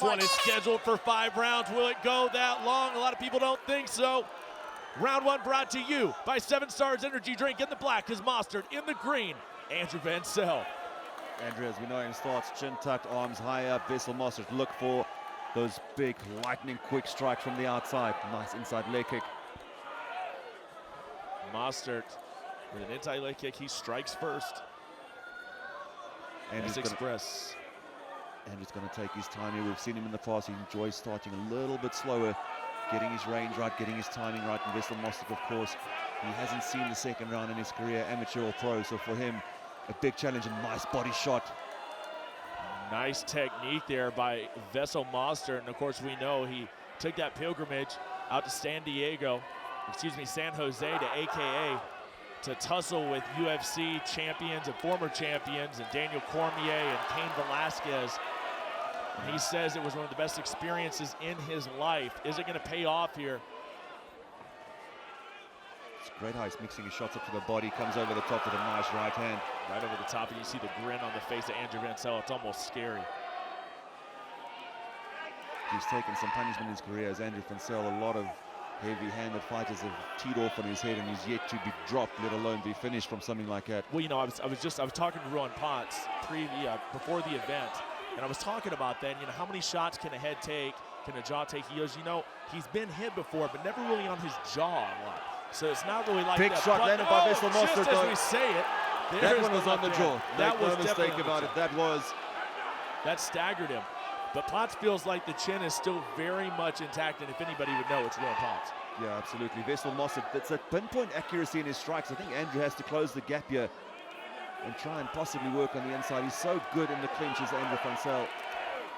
one is scheduled for 5 rounds. Will it go that long? A lot of people don't think so. Round 1 brought to you by 7 Stars Energy Drink. In the black is Mostert. In the green, Andrew Wessel. Andrew, as we know, in starts chin tucked, arms high up. Wessel Mostert look for those big, lightning quick strikes from the outside. Nice inside leg kick. Mostert with an inside leg kick. He strikes first. And Express. Andrew's going to take his time here. We've seen him in the past. He enjoys starting a little bit slower, getting his range right, getting his timing right. And Wessel Mostert, of course, he hasn't seen the second round in his career, amateur or pro. So for him, a big challenge and nice body shot. Nice technique there by Wessel Mostert. And of course, we know he took that pilgrimage out to San Jose to AKA to tussle with UFC champions and former champions and Daniel Cormier and Cain Velasquez. And he says it was one of the best experiences in his life. Is it going to pay off here? It's great how he's mixing his shots up to the body, comes over the top with a nice right hand. Right over the top, and you see the grin on the face of Andrew Wessel. It's almost scary. He's taken some punishment in his career as Andrew Wessel. A lot of heavy-handed fighters have teed off on his head, and he's yet to be dropped, let alone be finished from something like that. Well, you know, I was talking to Rowan Potts before the event, and I was talking about that. You know, how many shots can a head take? Can a jaw take? He goes, you know, he's been hit before, but never really on his jaw a lot. So it's not really like big that. Shot landed by Wessel Mostert. Just as we say it, that one was on the jaw. That was no mistake about it. That staggered him. But Potts feels like the chin is still very much intact, and if anybody would know, it's Rowan Potts. Yeah, absolutely. Wessel Mostert, that's a pinpoint accuracy in his strikes. I think Andrew has to close the gap here and try and possibly work on the inside. He's so good in the clinches, Andrew Wessel.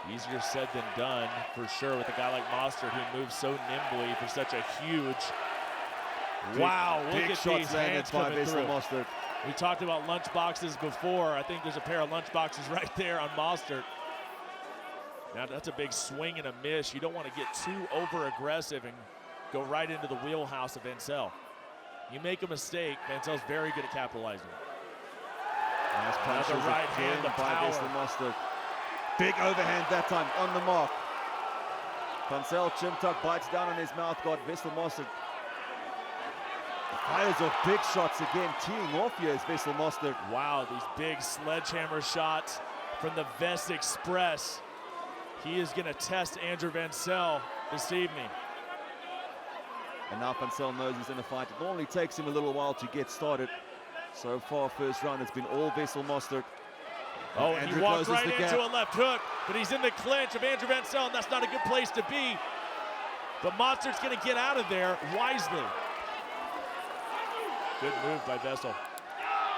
Easier said than done, for sure, with a guy like Mostert who moves so nimbly for such a huge... Wow, look at these hands coming through. Mostert. We talked about lunch boxes before. I think there's a pair of lunch boxes right there on Mostert. Now that's a big swing and a miss. You don't want to get too over-aggressive and go right into the wheelhouse of Wessel. You make a mistake, Wensel's very good at capitalizing. Nice punch. Another right hand, the power. Wessel Mostert. Big overhand that time, on the mark. Wessel chin tuck, bites down on his mouth guard. Wessel Mostert fires off big shots again, teeing off here is Wessel Mostert. Wow, these big sledgehammer shots from the Vest Express. He is going to test Andrew Wessel this evening. And now Wessel knows he's in a fight. It normally takes him a little while to get started. So far, first round, it's been all Wessel Mostert. Oh, and he walked right into a left hook, but he's in the clinch of Andrew Wessel, and that's not a good place to be. But Mostert's going to get out of there wisely. Good move by Wessel.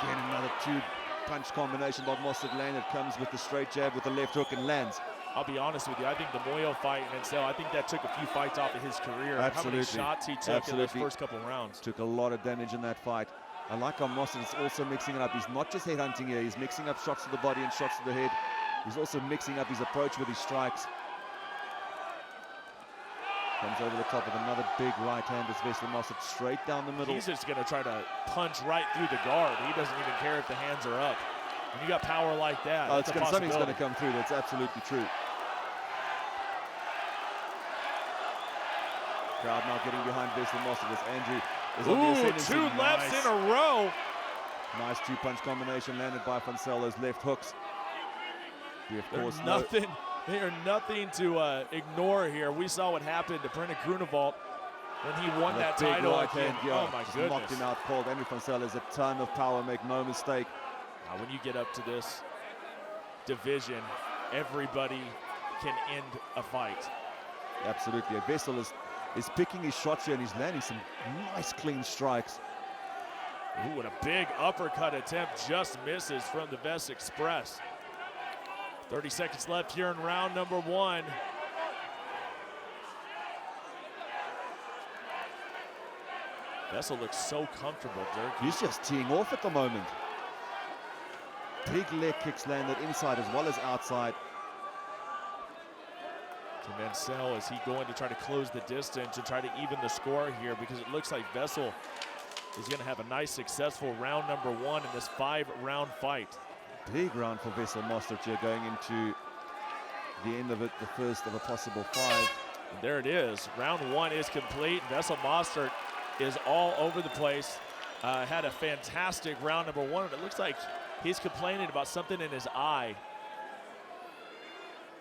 Again, another 2-punch combination by Mostert landed. Comes with the straight jab with the left hook and lands. I'll be honest with you, I think the Moyo fight and Wessel, I think that took a few fights off of his career. Absolutely. How many shots he took in those first couple rounds. Took a lot of damage in that fight. I like how Mostert is also mixing it up. He's not just headhunting here, he's mixing up shots to the body and shots to the head. He's also mixing up his approach with his strikes. Comes over the top with another big right hand as Wessel Mostert straight down the middle. He's just going to try to punch right through the guard. He doesn't even care if the hands are up. When you got power like that, something's going to come through. That's absolutely true. Crowd now getting behind Wessel Mostert as Andrew is on the ascendancy. 2 lefts in a row. Nice 2-punch combination landed by Wessel. Those left hooks. He, of course, They are nothing to ignore here. We saw what happened to Brendan Grunewald when he won that title. Right hand, oh my goodness. Knocked him out cold. Andrew Wessel has a ton of power, make no mistake. Now, when you get up to this division, everybody can end a fight. Absolutely. Wessel is picking his shots here, and he's landing some nice clean strikes. Ooh, and a big uppercut attempt just misses from the Vest Express. 30 seconds left here in round number 1. Wessel looks so comfortable, Dirk. He's just teeing off at the moment. Big leg kicks landed inside as well as outside. To Wessel, is he going to try to close the distance and try to even the score here? Because it looks like Wessel is going to have a nice, successful round number 1 in this 5-round fight. Big round for Wessel Mostert here going into the end of it, the first of a possible 5. And there it is. Round 1 is complete. Wessel MOSTERT is all over the place. Had a fantastic round number 1. It looks like he's complaining about something in his eye.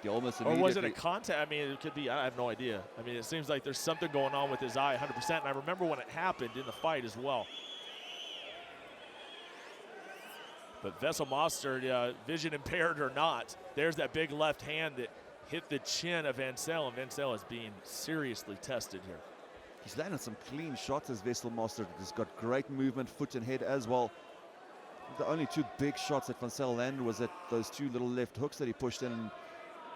Almost or was it a contact? I mean, it could be. I have no idea. I mean, it seems like there's something going on with his eye 100%. And I remember when it happened in the fight as well. But Wessel MOSTERT, vision impaired or not, there's that big left hand that hit the chin of Wessel, and Wessel is being seriously tested here. He's landed some clean shots as Wessel MOSTERT. He's got great movement, foot and head as well. The only 2 big shots that Wessel landed was at those 2 little left hooks that he pushed in.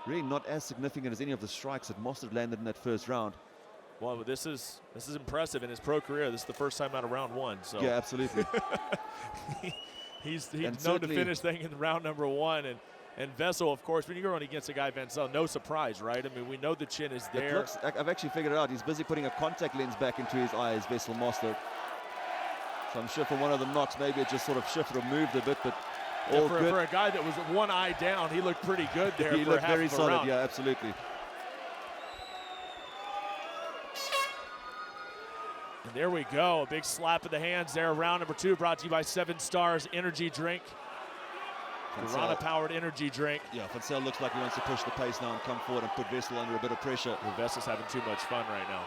Really not as significant as any of the strikes that MOSTERT landed in that first round. Well, this is impressive in his pro career. This is the first time out of round 1. So yeah, absolutely. he's known to finish things in round number 1, and Wessel, of course, when you're going against a guy Wessel, no surprise, right? I mean, we know the chin is there. I've actually figured it out. He's busy putting a contact lens back into his eyes, Wessel MOSTERT. So I'm sure for one of the knocks, maybe it just sort of shifted or moved a bit, but all good. For a guy that was one eye down, he looked pretty good there. He for looked half very of a solid, round. yeah, absolutely. And there we go, a big slap of the hands there. Round number 2 brought to you by 7 Stars Energy Drink. Guarana-powered energy drink. Yeah, Wessel looks like he wants to push the pace now and come forward and put Wessel under a bit of pressure. Well, Wessel's having too much fun right now.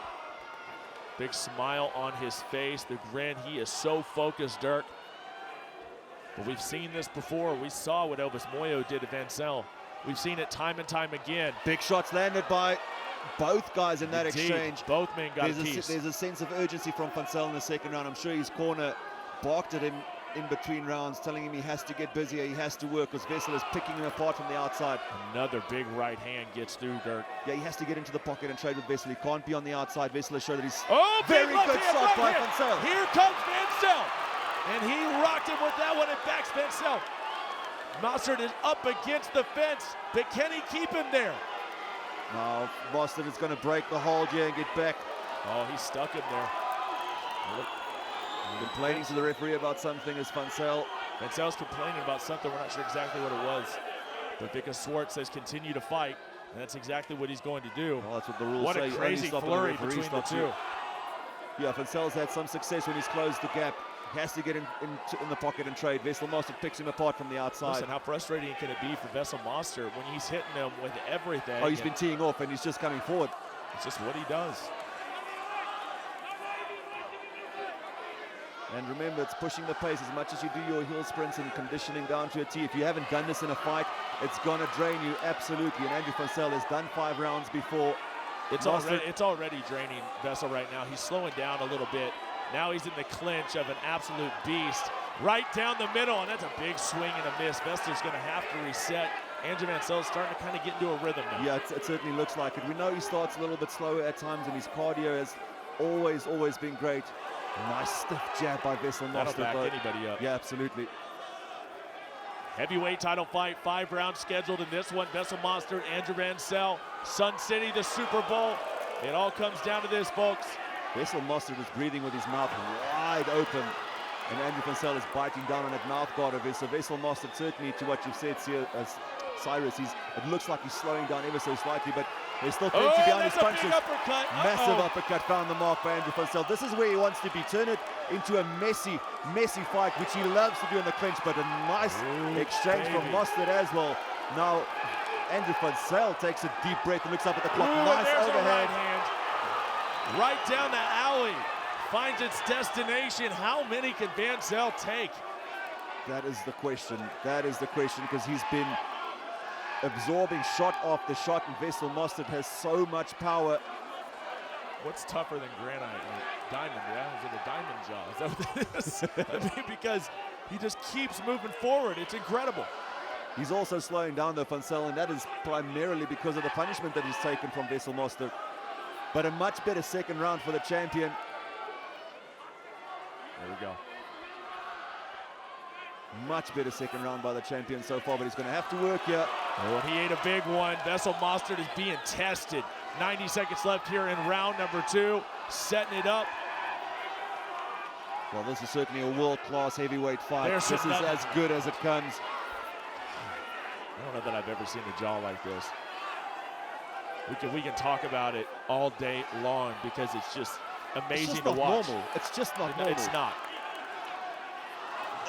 Big smile on his face, the grin. He is so focused, Dirk. But we've seen this before. We saw what Elvis Moyo did to Wessel. We've seen it time and time again. Big shots landed by both guys in that exchange. Both men got a piece. There's a sense of urgency from Wessel in the second round. I'm sure his corner barked at him in between rounds, telling him he has to get busier, he has to work, because Wessel is picking him apart from the outside. Another big right hand gets through, Dirk. Yeah, he has to get into the pocket and trade with Wessel. He can't be on the outside. Wessel has shown that he's very good shot by hand. Wessel. Here comes Wessel, and he rocked him with that one and backs Wessel. MOSTERT is up against the fence, but can he keep him there? Now, MOSTERT is going to break the hold here and get back. Oh, he stuck him there. Complaining to the referee about something is Wessel. Wessel's complaining about something. We're not sure exactly what it was. But Vickers Swartz says continue to fight, and that's exactly what he's going to do. Well, that's what the rules what say. What a crazy flurry between the 2. Yeah, Wessel's had some success when he's closed the gap. He has to get in the pocket and trade. Wessel MOSTERT picks him apart from the outside. Listen, how frustrating can it be for Wessel MOSTERT when he's hitting him with everything? Oh, he's been teeing off and he's just coming forward. It's just what he does. And remember, it's pushing the pace as much as you do your heel sprints and conditioning down to a T. If you haven't done this in a fight, it's going to drain you, absolutely. And Andrew Wessel has done 5 rounds before. It's already draining Wessel right now. He's slowing down a little bit. Now he's in the clinch of an absolute beast. Right down the middle, and that's a big swing and a miss. Wessler's going to have to reset. Andrew Wessel's starting to kind of get into a rhythm now. Yeah, it certainly looks like it. We know he starts a little bit slower at times, and his cardio has always been great. Nice stiff jab by Wessel MOSTERT. That'll back anybody up. Yeah, absolutely. Heavyweight title fight, 5 rounds scheduled in this one. Wessel MOSTERT, Andrew Wessel, Sun City, the Super Bowl. It all comes down to this, folks. Wessel MOSTERT is breathing with his mouth wide open, and Andrew Wessel is biting down on that mouth guard of his. So Wessel MOSTERT, certainly to what you've said, Cyrus, it looks like he's slowing down ever so slightly, but there's still plenty behind his punches. Massive uppercut found the mark by Andrew Wessel. This is where he wants to be. Turn it into a messy fight, which he loves to do in the clinch, but a nice exchange from MOSTERT as well. Now, Andrew Wessel takes a deep breath and looks up at the clock. Nice overhand. Right down the alley. Finds its destination. How many can Wessel take? That is the question. That is the question, because he's been absorbing shot after shot, and Wessel MOSTERT has so much power. What's tougher than granite? Diamond, yeah? Is it a diamond jaw? Is that what it is? I mean, because he just keeps moving forward. It's incredible. He's also slowing down though, Wessel, and that is primarily because of the punishment that he's taken from Wessel MOSTERT. But a much better second round for the champion. There we go. Much better second round by the champion so far, but he's going to have to work here. Oh, and he ate a big one. Wessel MOSTERT is being tested. 90 seconds left here in round number 2. Setting it up. Well, this is certainly a world-class heavyweight fight. This is as good as it comes. I don't know that I've ever seen a jaw like this. We can talk about it all day long because it's just amazing to watch. It's just not normal. It's not.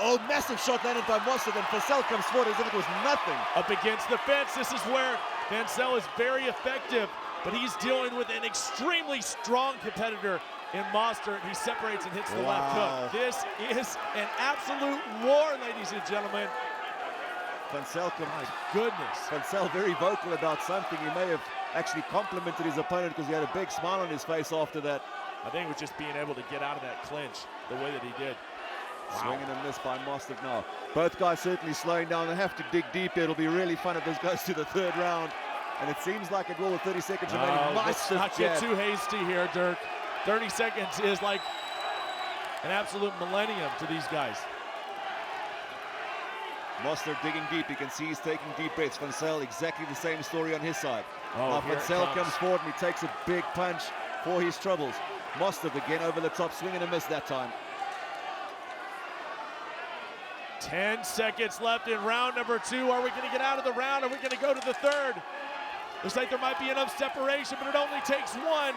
Oh, massive shot landed by Mostert, and Wessel comes forward as if it was nothing. Up against the fence. This is where Wessel is very effective, but he's dealing with an extremely strong competitor in Mostert. He separates and hits the left hook. This is an absolute war, ladies and gentlemen. Wessel, my goodness. Wessel very vocal about something. He may have actually complimented his opponent because he had a big smile on his face after that. I think it was just being able to get out of that clinch the way that he did. Swing and a miss by Mostert now. Both guys certainly slowing down. They have to dig deep. It'll be really fun if this goes to the third round. And it seems like it will with 30 seconds remaining. Let's not get too hasty here, Dirk. 30 seconds is like an absolute millennium to these guys. Mostert digging deep. You can see he's taking deep breaths. Wessel, exactly the same story on his side. Oh, now Wessel comes forward and he takes a big punch for his troubles. Mostert again over the top, swing and a miss that time. 10 seconds left in round number 2. Are we going to get out of the round? Are we going to go to the third? Looks like there might be enough separation, but it only takes one.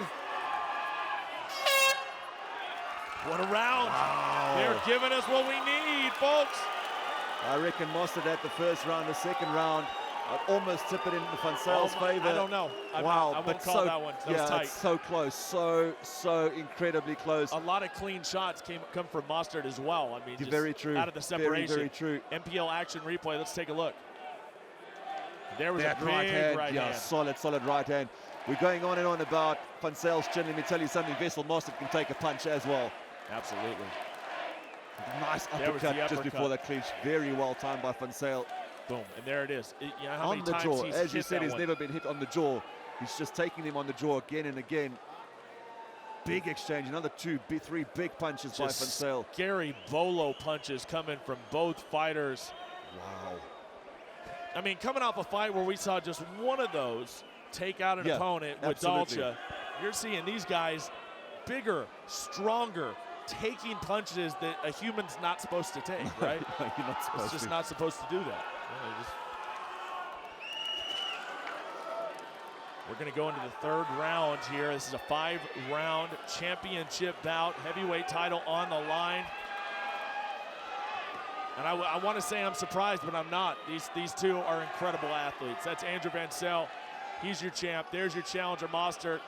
What a round. Wow. They're giving us what we need, folks. I reckon Mostert had the first round, the second round. I'd almost tip it in Wessel's favor. I don't know. I won't call that one. That was tight. It's so close. So incredibly close. A lot of clean shots come from Mostert as well. I mean, just very true. Out of the separation. Very true. MPL action replay. Let's take a look. There was that a big right hand. Yeah, solid right hand. We're going on and on about Wessel's chin. Let me tell you something. Wessel Mostert can take a punch as well. Absolutely. Nice uppercut just before that clinch. Very well timed by Wessel. Boom, and there it is. You know how on many the times jaw. he's As you hit said, that he's one. never been hit on the jaw. He's just taking him on the jaw again and again. Big exchange. Another three big punches by Wessel. Scary bolo punches coming from both fighters. Wow. I mean, coming off a fight where we saw just one of those take out an opponent with Dalcha, you're seeing these guys bigger, stronger, taking punches that a human's not supposed to take, right? No, you're not supposed it's just to. not supposed to do that. We're going to go into the third round here. This is a 5-round championship bout, heavyweight title on the line. And I want to say I'm surprised, but I'm not. These two are incredible athletes. That's Andrew Wessel. He's your champ. There's your challenger, Mostert.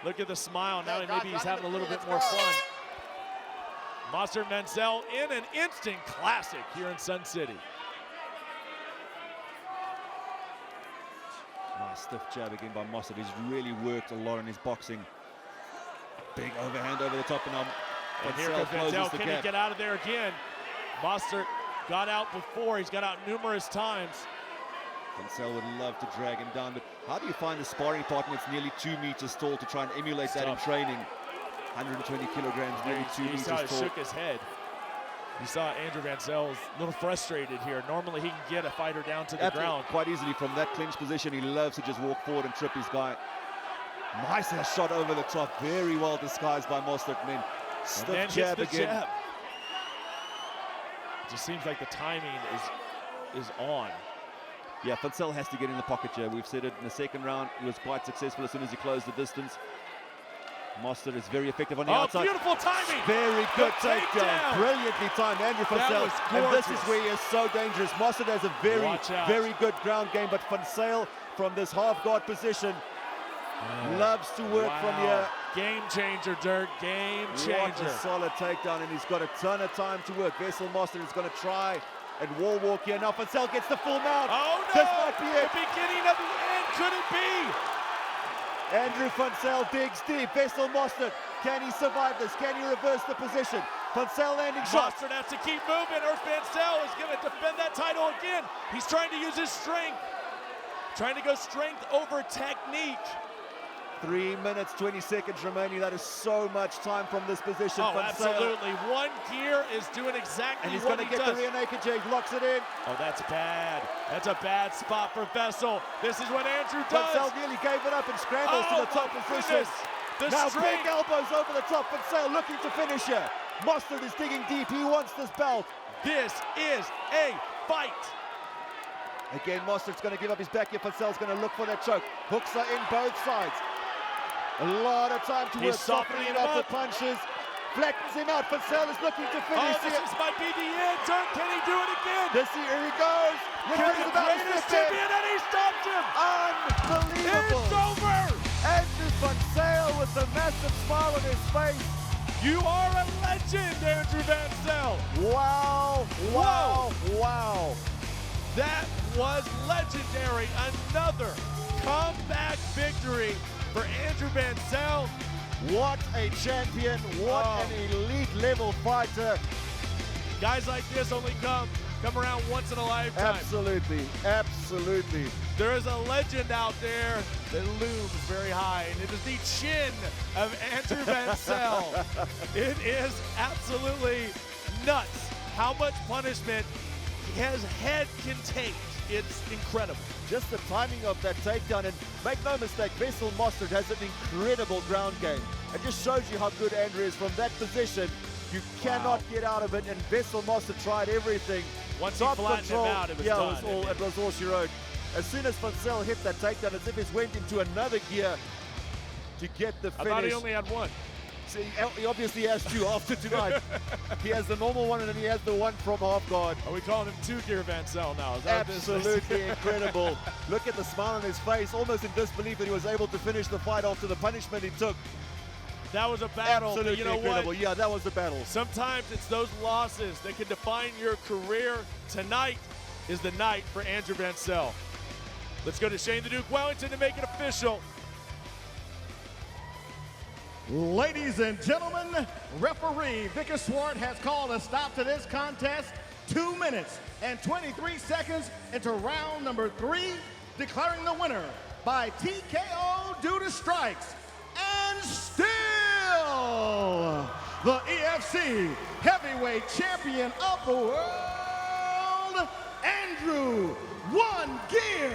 Look at the smile. Now maybe he's having a little bit more fun. Mostert Wessel in an instant classic here in Sun City. Nice stiff jab again by Mostert. He's really worked a lot in his boxing. Big overhand over the top, and here comes Wessel. Can he get out of there again? Mostert got out before. He's got out numerous times. Wessel would love to drag him down, but how do you find a sparring partner that's nearly 2 meters tall to try and emulate that in training? 120 kilograms, nearly 2 meters tall. He shook his head. You saw Andrew Wessel's a little frustrated here. Normally he can get a fighter down to the ground. Quite easily from that clinch position. He loves to just walk forward and trip his guy. Nice shot over the top. Very well disguised by Mostert. And then stiff jab again. Jab. It just seems like the timing is on. Yeah, Wessel has to get in the pocket here. We've said it in the second round. He was quite successful as soon as he closed the distance. Mostert is very effective on the outside. Beautiful timing! Very good takedown. Brilliantly timed, Andrew Wessel. And this is where he is so dangerous. Mostert has a very good ground game, but Wessel from this half guard position loves to work from here. Game changer, Dirk. Game changer. What a solid takedown, and he's got a ton of time to work. Wessel Mostert is going to try and wall walk here. Now Wessel gets the full mount. Oh no! This might be it. The beginning of the end. Could it be? Andrew Wessel digs deep. Wessel Mostert, can he survive this? Can he reverse the position? Wessel landing shots. Mostert has to keep moving, or Wessel is going to defend that title again. He's trying to use his strength. Trying to go strength over technique. 3 minutes, 20 seconds remaining. That is so much time from this position. Oh, absolutely. One gear is doing exactly and he's what going to get the rear naked jig. Locks it in. Oh, that's bad. That's a bad spot for Wessel. This is what Andrew does. Wessel nearly gave it up and scrambles to the top position. Now big elbows over the top. Wessel looking to finish here. Mostert is digging deep. He wants this belt. This is a fight. Again, Mostert's going to give up his back here. Wessel's going to look for that choke. Hooks are in both sides. A lot of time to work, softening it up with punches. Flattens him out. Wessel is looking to finish this here. might be the end. Can he do it again? Here he goes. The greatest champion, and he stopped him. Unbelievable. It's over. Andrew Wessel with a massive smile on his face. You are a legend, Andrew Wessel. Wow, wow, wow. That was legendary. Another comeback victory for Andrew Wessel. What a champion. What an elite level fighter. Guys like this only come around once in a lifetime. Absolutely, absolutely. There is a legend out there that looms very high, and it is the chin of Andrew Wessel. It is absolutely nuts how much punishment his head can take. It's incredible. Just the timing of that takedown, and make no mistake, Wessel Mostert has an incredible ground game. It just shows you how good Andrew is from that position. You cannot get out of it, and Wessel Mostert tried everything. Once he flattened him out, it was done. It was all she wrote. As soon as Wessel hit that takedown, as if he went into another gear to get the finish. I thought he only had one. See, he obviously has two after tonight. He has the normal one, and then he has the one from half guard. Are we calling him two-gear Wessel now? Is that absolutely incredible. Look at the smile on his face, almost in disbelief that he was able to finish the fight after the punishment he took. That was a battle. Absolutely you know incredible. What? Yeah, that was a battle. Sometimes it's those losses that can define your career. Tonight is the night for Andrew Wessel. Let's go to Shane the Duke Wellington to make it official. Ladies and gentlemen, referee Vicker Swart has called a stop to this contest 2 minutes and 23 seconds into round number 3, declaring the winner by TKO due to strikes. And still, the EFC heavyweight champion of the world, Andrew "One Gear"